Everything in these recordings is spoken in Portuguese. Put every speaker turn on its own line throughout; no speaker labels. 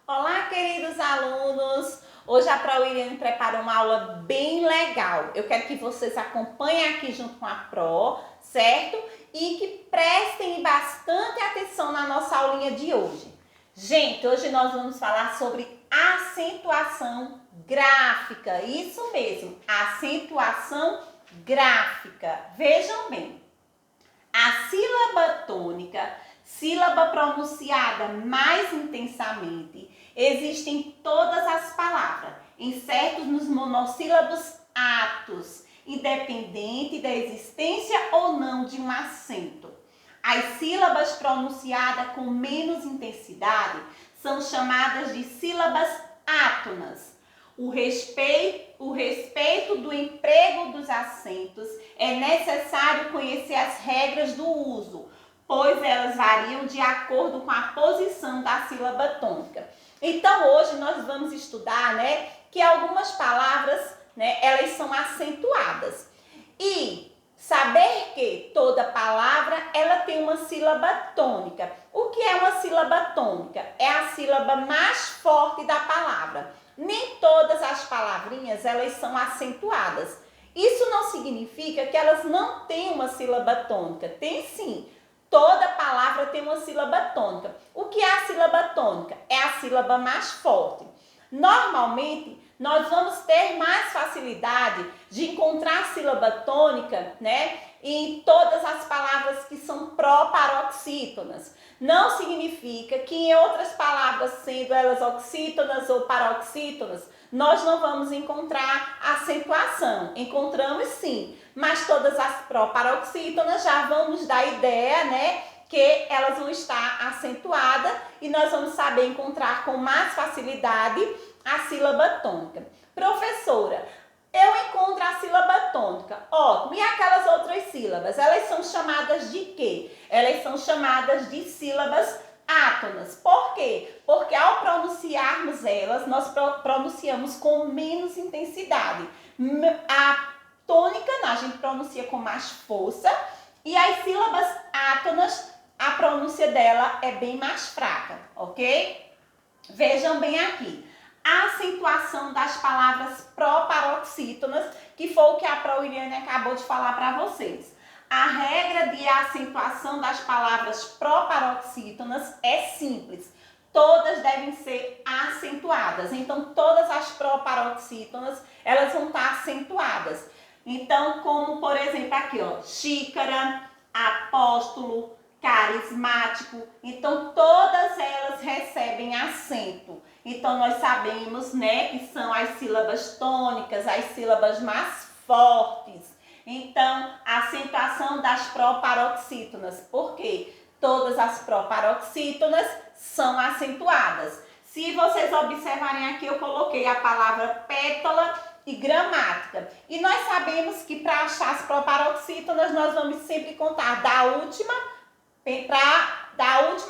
Olá, queridos alunos! Hoje a Pro preparou uma aula bem legal. Eu quero que vocês acompanhem aqui junto com a Pro, certo? E que prestem bastante atenção na nossa aulinha de hoje. Gente, hoje nós vamos falar sobre acentuação gráfica. Isso mesmo, acentuação gráfica. Vejam bem, a sílaba tônica, sílaba pronunciada mais intensamente, existe em todas as palavras, incertos nos monossílabos atos, independente da existência ou não de um acento. As sílabas pronunciadas com menos intensidade são chamadas de sílabas átonas. O respeito do emprego dos acentos é necessário conhecer as regras do uso, pois elas variam de acordo com a posição da sílaba tônica. Então, hoje nós vamos estudar, que algumas palavras, elas são acentuadas. E saber que toda palavra, ela tem uma sílaba tônica. O que é uma sílaba tônica? É a sílaba mais forte da palavra. Nem todas as palavrinhas, elas são acentuadas. Isso não significa que elas não têm uma sílaba tônica. Tem sim. Toda palavra tem uma sílaba tônica. O que é a sílaba tônica? É a sílaba mais forte. Normalmente, nós vamos ter mais facilidade de encontrar a sílaba tônica, em todas as palavras que são proparoxítonas. Não significa que em outras palavras, sendo elas oxítonas ou paroxítonas, nós não vamos encontrar acentuação. Encontramos sim, mas todas as proparoxítonas já vão nos dar ideia, que elas vão estar acentuadas e nós vamos saber encontrar com mais facilidade a sílaba tônica. Professora, eu encontro a sílaba tônica, ótimo, e aquelas outras sílabas, elas são chamadas de quê? Elas são chamadas de sílabas átonas. Por quê? Porque ao pronunciarmos elas, nós pronunciamos com menos intensidade. A tônica, a gente pronuncia com mais força, e as sílabas átonas, a pronúncia dela é bem mais fraca, ok? Vejam bem aqui. A acentuação das palavras proparoxítonas, que foi o que a Pro acabou de falar para vocês. A regra de acentuação das palavras proparoxítonas é simples. Todas devem ser acentuadas. Então, todas as proparoxítonas, elas vão estar acentuadas. Então, como por exemplo aqui, ó, xícara, apóstolo, carismático. Então, todas elas recebem acento. Então, nós sabemos, que são as sílabas tônicas, as sílabas mais fortes. Então, a acentuação das proparoxítonas. Por quê? Todas as proparoxítonas são acentuadas. Se vocês observarem aqui, eu coloquei a palavra pétala e gramática. E nós sabemos que para achar as proparoxítonas, nós vamos sempre contar da última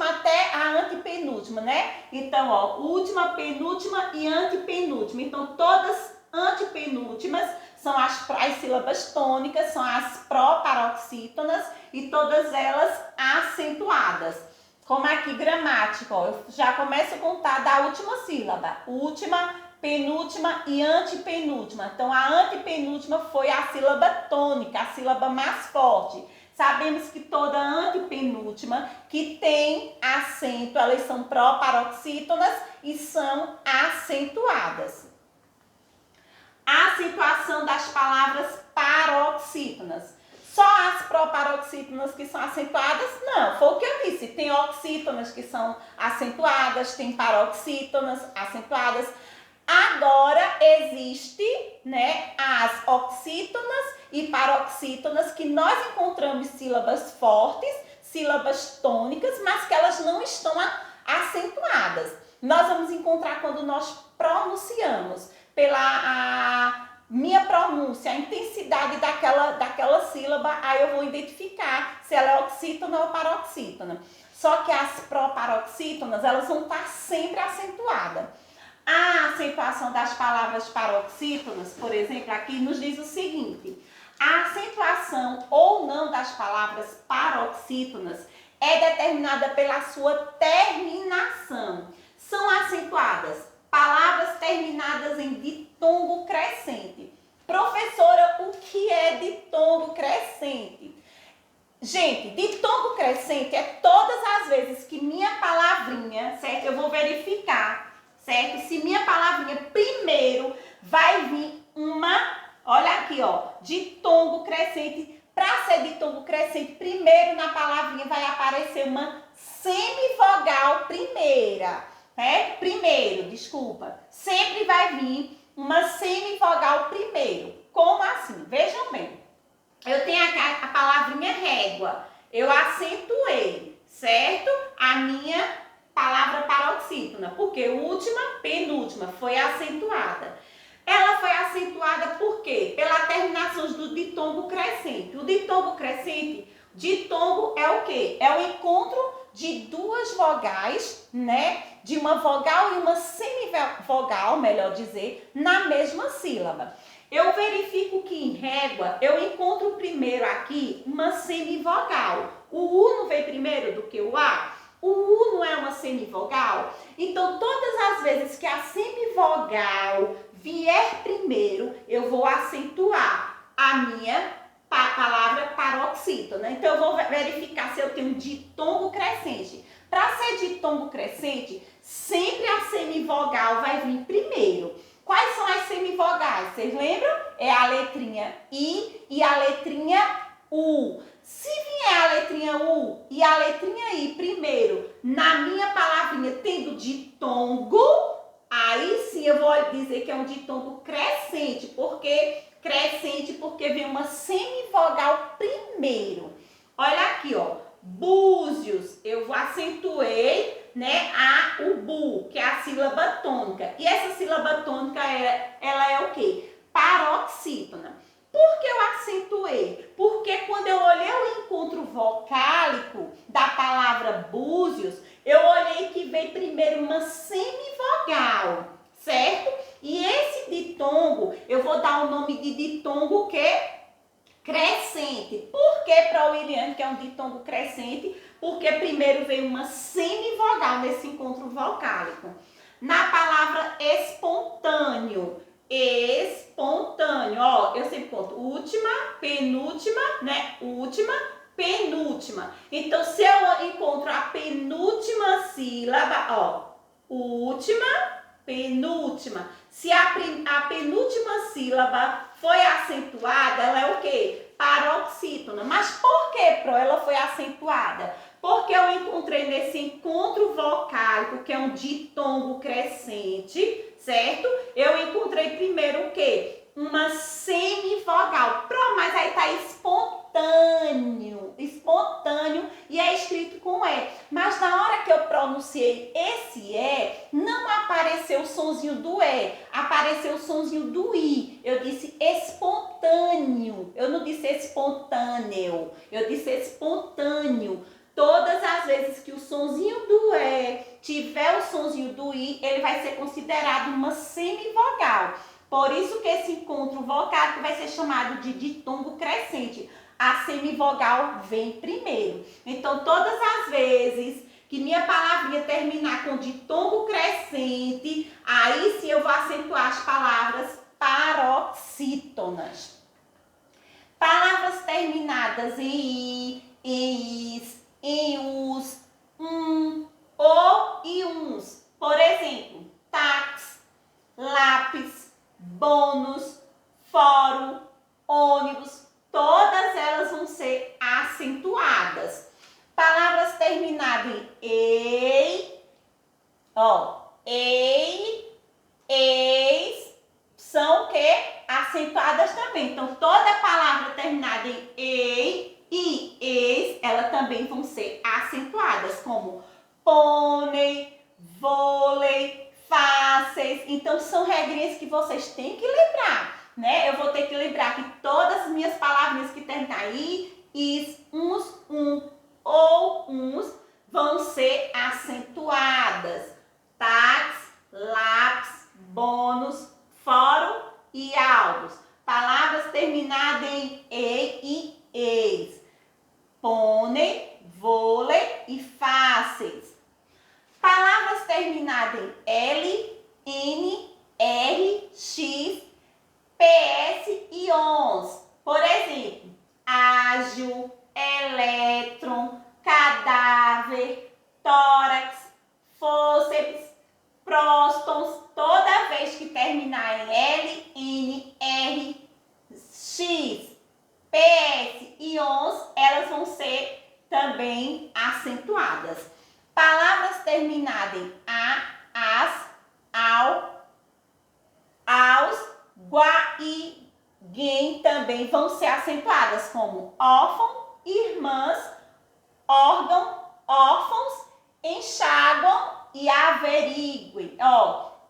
até a antepenúltima, Então, ó, última, penúltima e antepenúltima. Então, todas antepenúltimas são as sílabas tônicas, são as proparoxítonas e todas elas acentuadas. Como aqui, gramática, ó, eu já começo a contar da última sílaba. Última, penúltima e antepenúltima. Então, a antepenúltima foi a sílaba tônica, a sílaba mais forte. Sabemos que toda antepenúltima que tem acento, elas são proparoxítonas e são acentuadas. A acentuação das palavras paroxítonas. Só as proparoxítonas que são acentuadas? Não, foi o que eu disse. Tem oxítonas que são acentuadas, tem paroxítonas acentuadas. Agora existe, as oxítonas e paroxítonas que nós encontramos sílabas fortes, sílabas tônicas, mas que elas não estão acentuadas. Nós vamos encontrar quando nós pronunciamos pela minha pronúncia, a intensidade daquela sílaba, aí eu vou identificar se ela é oxítona ou paroxítona. Só que as proparoxítonas, elas vão estar sempre acentuadas. A acentuação das palavras paroxítonas, por exemplo, aqui nos diz o seguinte: a acentuação ou não das palavras paroxítonas é determinada pela sua terminação. são acentuadas? Palavras terminadas em ditongo crescente. Professora, o que é ditongo crescente? Gente, ditongo crescente é todas as vezes que minha palavrinha, certo? Eu vou verificar, certo? Se minha palavrinha primeiro vai vir olha aqui, ó, ditongo crescente. Para ser ditongo crescente, primeiro na palavrinha vai aparecer uma semivogal primeira, né? Desculpa. Sempre vai vir uma semivogal primeiro. Como assim? Vejam bem. Eu tenho aqui a palavrinha régua. Eu acentuei, certo? A minha palavra paroxítona, porque última, penúltima foi acentuada. Ela foi acentuada por quê? Pela terminação do ditongo crescente. O ditongo crescente, ditongo é o quê? É o encontro de duas vogais, né? De uma vogal e uma semivogal, melhor dizer, na mesma sílaba. Eu verifico que em régua, eu encontro primeiro aqui uma semivogal. O U não vem primeiro do que o A? O U não é uma semivogal? Então, todas as vezes que a semivogal vier primeiro, eu vou acentuar a minha palavra paroxítona. Então, eu vou verificar se eu tenho ditongo crescente. Para ser ditongo crescente, sempre a semivogal vai vir primeiro. Quais são as semivogais? Vocês lembram? É a letrinha I e a letrinha U. Se vier a letrinha U e a letrinha I primeiro, na minha palavrinha tendo ditongo, aí sim eu vou dizer que é um ditongo crescente. Por quê? Crescente porque vem uma semivogal primeiro. Olha aqui, ó. Búzios, eu acentuei, né, o bu, que é a sílaba tônica. E essa sílaba tônica, ela é o quê? Paroxítona. Por que eu acentuei? Porque quando eu olhei o encontro vocálico da palavra búzios, eu olhei que veio primeiro uma semivogal, certo? E esse ditongo, eu vou dar o nome de ditongo o quê? Crescente. Por que para o William, que é um ditongo crescente? Porque primeiro veio uma semivogal nesse encontro vocálico. Na palavra espontâneo, ó, eu sempre conto última, penúltima, né? Última, penúltima. Então, se eu encontro a penúltima sílaba, ó, última, penúltima. Se a penúltima sílaba foi acentuada, ela é o quê? Paroxítona. Mas por que, ela foi acentuada? Porque eu encontrei nesse encontro vocálico, que é um ditongo crescente, certo? Eu encontrei primeiro o quê? Uma semivogal. Mas aí tá espontâneo. Espontâneo e é escrito com E. Mas na hora que eu pronunciei esse E, não apareceu o sonzinho do E. Apareceu o sonzinho do I. Eu disse espontâneo. Eu não disse espontâneo. Eu disse espontâneo. Todas as vezes que o sonzinho do E tiver o sonzinho do I, ele vai ser considerado uma semivogal. Por isso que esse encontro vocálico vai ser chamado de ditongo crescente. A semivogal vem primeiro. Então, todas as vezes que minha palavrinha terminar com ditongo crescente, aí sim eu vou acentuar as palavras paroxítonas. Palavras terminadas em I, em is, em us, o e uns. Por exemplo, táxi, lápis, bônus, fórum, ônibus, todas elas vão ser acentuadas. Palavras terminadas em ei, ó, ei, eis, são o quê? Acentuadas também. Então, toda palavra terminada em ei e eis, elas também vão ser acentuadas, como pônei, vôlei, fáceis. Então, são regrinhas que vocês têm que lembrar, né? Eu vou ter que lembrar que todas as minhas palavrinhas que terminam aí, is, uns, ou uns, vão ser acentuadas. Táxi, lápis, bônus, fórum e áudios. Palavras terminadas em ei e eis. Pônei, vôlei e fáceis. Palavras terminadas N, R, X, PS e ONS. Por exemplo, ágil, elétron, cadáver, tórax, fôceps, próstons. Toda vez que terminar em L, N, R, X, PS e ONS, elas vão ser também acentuadas. Palavras terminadas em a, as, ao, aos, guá e guem também vão ser acentuadas, como órfão, irmãs, órgão, órfãos, enxáguam e averiguem.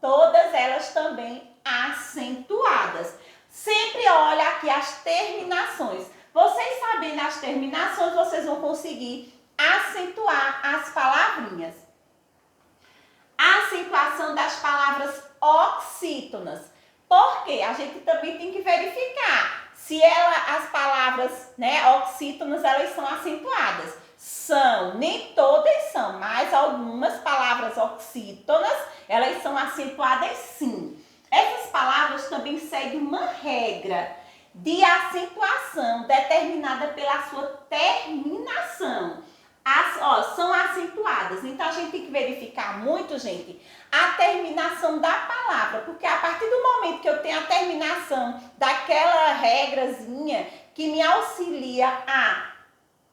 Todas elas também acentuadas. Sempre olha aqui as terminações. Vocês sabendo as terminações, vocês vão conseguir acentuar as palavrinhas. A acentuação das palavras oxítonas. Porque a gente também tem que verificar se as palavras, oxítonas, elas são acentuadas. São, nem todas são, mas algumas palavras oxítonas, elas são acentuadas sim. Essas palavras também seguem uma regra de acentuação determinada pela sua terminação. São acentuadas. Então, a gente tem que verificar muito, gente, a terminação da palavra. Porque a partir do momento que eu tenho a terminação daquela regrazinha que me auxilia a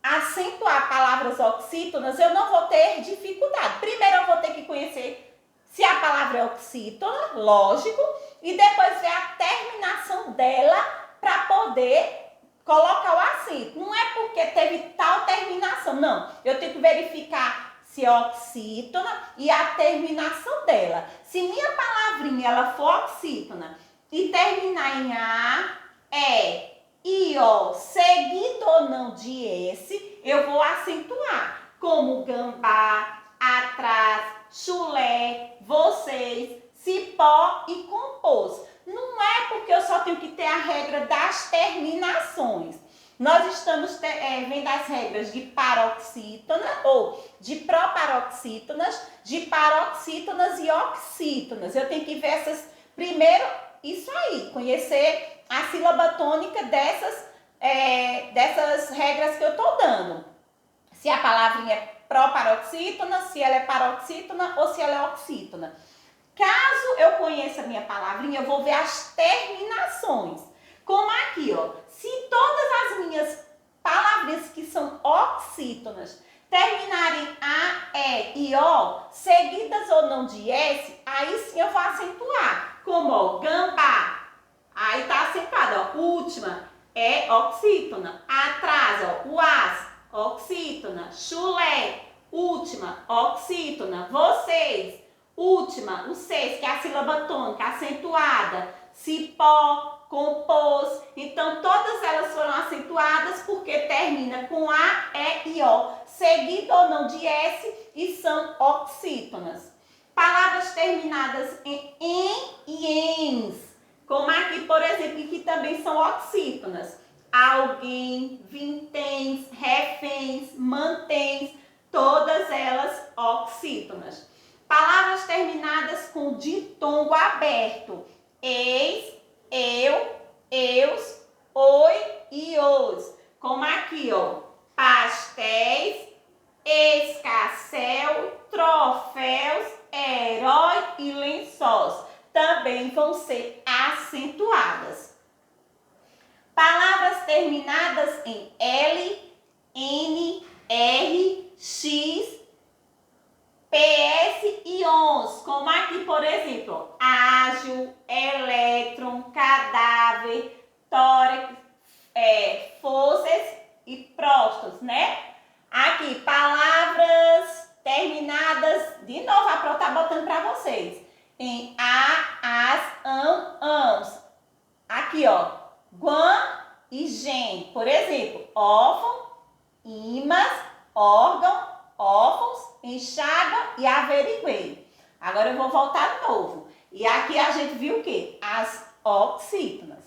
acentuar palavras oxítonas, eu não vou ter dificuldade. Primeiro, eu vou ter que conhecer se a palavra é oxítona, lógico, e depois ver a terminação dela para poder colocar o acento. Não é porque teve tal terminação, não. Eu tenho que verificar se é oxítona e a terminação dela. Se minha palavrinha ela for oxítona e terminar em A, E, I, O, seguido ou não de S, eu vou acentuar, como gambá, atrás, chulé, vocês, cipó e compôs. Não é porque eu só tenho que ter a regra das terminações. Nós estamos vendo as regras de paroxítona ou de proparoxítonas, de paroxítonas e oxítonas. Eu tenho que ver primeiro isso aí, conhecer a sílaba tônica dessas regras que eu estou dando. Se a palavrinha é proparoxítona, se ela é paroxítona ou se ela é oxítona. Caso eu conheça a minha palavrinha, eu vou ver as terminações. Como aqui, se todas as minhas palavrinhas que são oxítonas terminarem A, E e O, seguidas ou não de S, aí sim eu vou acentuar. Como, gambá. Aí tá acentuado, última é oxítona. Atrás, uás, oxítona. Chulé, última, oxítona. Vocês, última, o seis, que é a sílaba tônica, acentuada. Cipó, compôs. Então, todas elas foram acentuadas porque termina com A, E e O, seguido ou não de S, e são oxítonas. Palavras terminadas em e ens, como aqui, por exemplo, que também são oxítonas. Alguém, vinténs, reféns, mantens, todas elas oxítonas. Palavras terminadas com ditongo aberto. Eis, eu, eus, oi e os. Como aqui, pastéis, escarcéu, troféus, herói e lençóis. Também vão ser acentuadas. Palavras terminadas em L, N, R, X, PS e ONS, como aqui, por exemplo, ágil, elétron, cadáver, tórax, fôceps e próstons, Aqui, palavras terminadas, de novo, a Pro tá botando para vocês, em a, as, ãos. Aqui, guam e gen. Por exemplo, órfão, imãs, órgão, órfãos, enxágua e averiguei. Agora eu vou voltar de novo. E aqui a gente viu o quê? As oxítonas.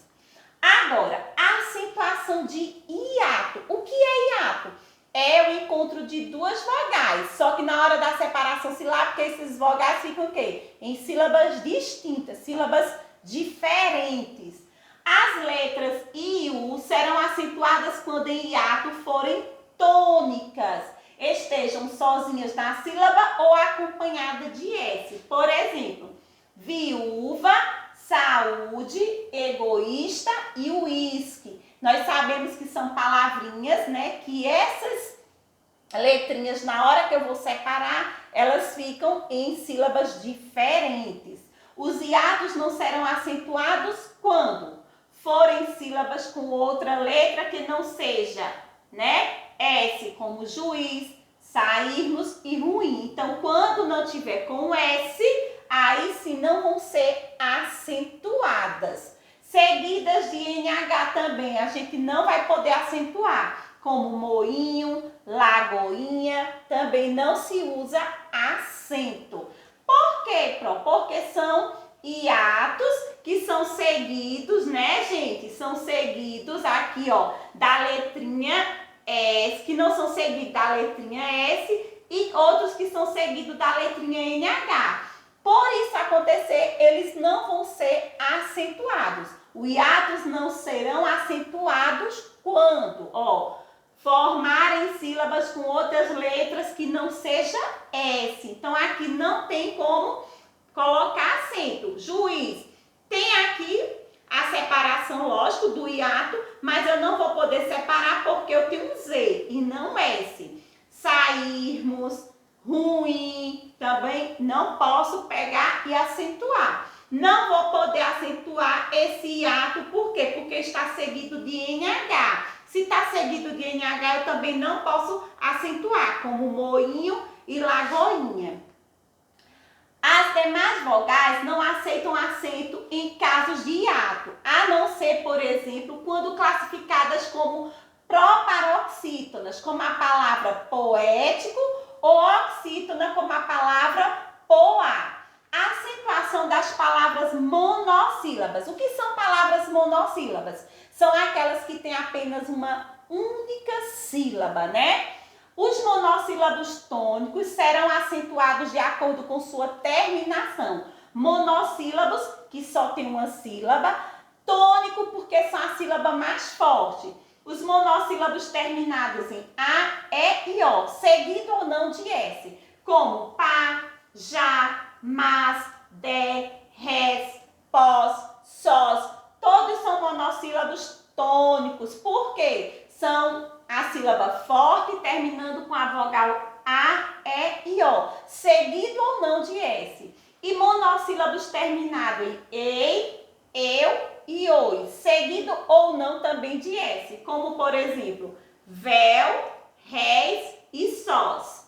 Agora, a acentuação de hiato. O que é hiato? é o encontro de duas vogais, só que na hora da separação silábica, esses vogais ficam o quê? Em sílabas distintas, sílabas diferentes. As letras I e U serão acentuadas quando em hiato forem tônicas, estejam sozinhas na sílaba ou acompanhada de S. Por exemplo, viúva, saúde, egoísta e uísque. Nós sabemos que são palavrinhas, né? Que essas letrinhas, na hora que eu vou separar, elas ficam em sílabas diferentes. Os hiatos não serão acentuados quando forem sílabas com outra letra que não seja, né? S, como juiz, sairmos e ruim. Então, quando não tiver com S, aí sim não vão ser acentuadas. Seguidas de NH também, a gente não vai poder acentuar, como moinho, lagoinha, também não se usa acento. Por quê, Pro? Porque são hiatos que são seguidos, né, gente? São seguidos aqui, ó, da letrinha S, que não são seguidos da letrinha S, e outros que são seguidos da letrinha NH. Por isso acontecer, eles não vão ser acentuados. Os hiatos não serão acentuados quando, ó, formarem sílabas com outras letras que não seja S. Então, aqui não tem como colocar acento. Juiz, tem aqui a separação, lógico, do hiato, mas eu não vou poder separar porque eu tenho um Z e não S. Sairmos, ruim, também não posso pegar e acentuar. Não vou poder acentuar esse hiato, por quê? Porque está seguido de NH. Se está seguido de NH, eu também não posso acentuar, como moinho e lagoinha. As demais vogais não aceitam acento em casos de hiato, a não ser, por exemplo, quando classificadas como proparoxítonas, como a palavra poético, ou oxítona, como a palavra poá. A acentuação das palavras monossílabas. O que são palavras monossílabas? São aquelas que têm apenas uma única sílaba, né? Os monossílabos tônicos serão acentuados de acordo com sua terminação. Monossílabos, que só tem uma sílaba. Tônico, porque são a sílaba mais forte. Os monossílabos terminados em A, E e O, seguido ou não de S, como pá, já, mas, de, res, pós, sós, todos são monossílabos tônicos. Por quê? São a sílaba forte terminando com a vogal A, E e O, seguido ou não de S. E monossílabos terminados em ei, eu e oi, seguido ou não também de S, como por exemplo, véu, réis e sós.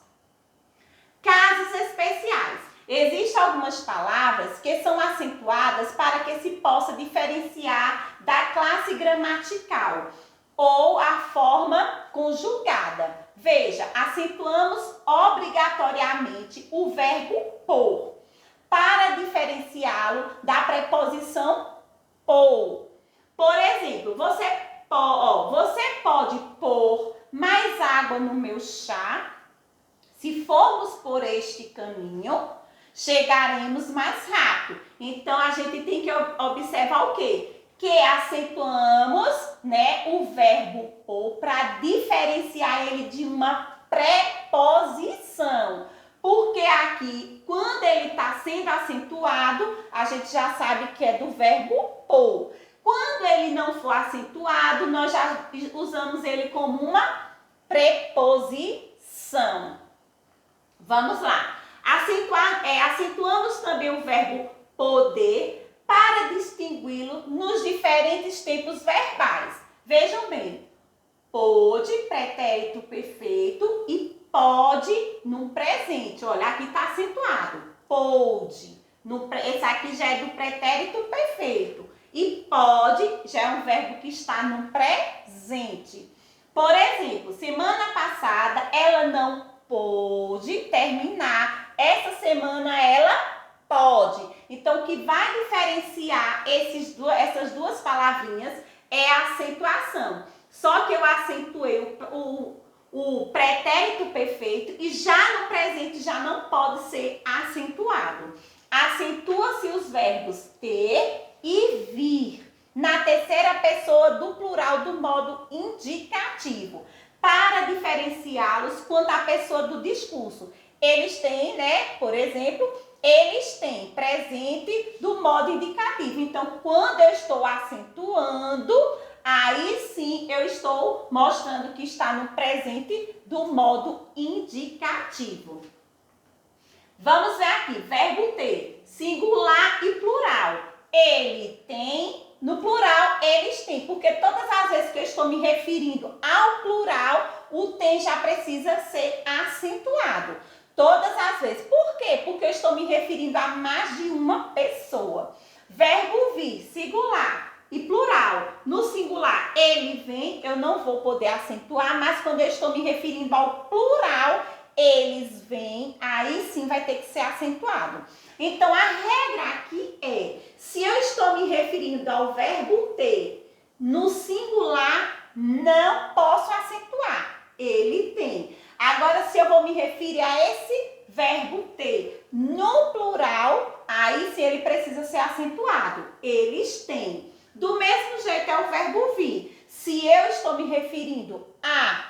Casos especiais. Existem algumas palavras que são acentuadas para que se possa diferenciar da classe gramatical ou a forma conjugada. Veja, acentuamos obrigatoriamente o verbo pôr para diferenciá-lo da preposição pôr. Por exemplo, você pode pôr mais água no meu chá. Se formos por este caminho, chegaremos mais rápido. Então, a gente tem que observar o quê? Que acentuamos, né, o verbo pôr para diferenciar ele de uma preposição. Porque aqui, quando ele está sendo acentuado, a gente já sabe que é do verbo pôr. Quando ele não for acentuado, nós já usamos ele como uma preposição. Vamos lá. Acentuamos também o verbo poder para distingui-lo nos diferentes tempos verbais. Vejam bem, pôde, pretérito perfeito, e pode no presente. Olha, aqui está acentuado. Pôde. Esse aqui já é do pretérito perfeito. E pode já é um verbo que está no presente. Por exemplo, semana passada ela não pôde terminar. Essa semana ela pode. Então, o que vai diferenciar essas duas palavrinhas é a acentuação. Só que eu acentuei o pretérito perfeito e já no presente já não pode ser acentuado. Acentua-se os verbos ter e vir na terceira pessoa do plural do modo indicativo, para diferenciá-los quanto à pessoa do discurso. Eles têm, né, por exemplo, eles têm presente do modo indicativo. Então, quando eu estou acentuando, aí sim eu estou mostrando que está no presente do modo indicativo. Vamos ver aqui, verbo ter, singular e plural. Ele tem, no plural, eles têm, porque todas as vezes que eu estou me referindo ao plural, o tem já precisa ser acentuado. Todas as vezes. Por quê? Porque eu estou me referindo a mais de uma pessoa. Verbo vir, singular e plural. No singular, ele vem, eu não vou poder acentuar, mas quando eu estou me referindo ao plural, eles vêm, aí sim vai ter que ser acentuado. Então, a regra aqui é, se eu estou me referindo ao verbo ter, no singular, não posso acentuar. Ele tem. Agora, se eu vou me referir a esse verbo ter no plural, aí sim ele precisa ser acentuado. Eles têm. Do mesmo jeito é o verbo vir. Se eu estou me referindo a,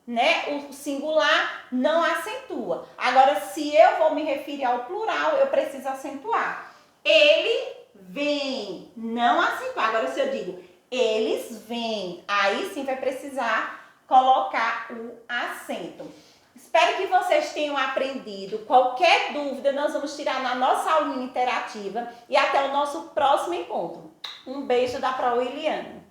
né, o singular, não acentua. Agora, se eu vou me referir ao plural, eu preciso acentuar. Ele vem, não acentuar. Agora, se eu digo eles vêm, aí sim vai precisar colocar o acento. Espero que vocês tenham aprendido. Qualquer dúvida nós vamos tirar na nossa aulinha interativa e até o nosso próximo encontro. Um beijo da Pro Iliane.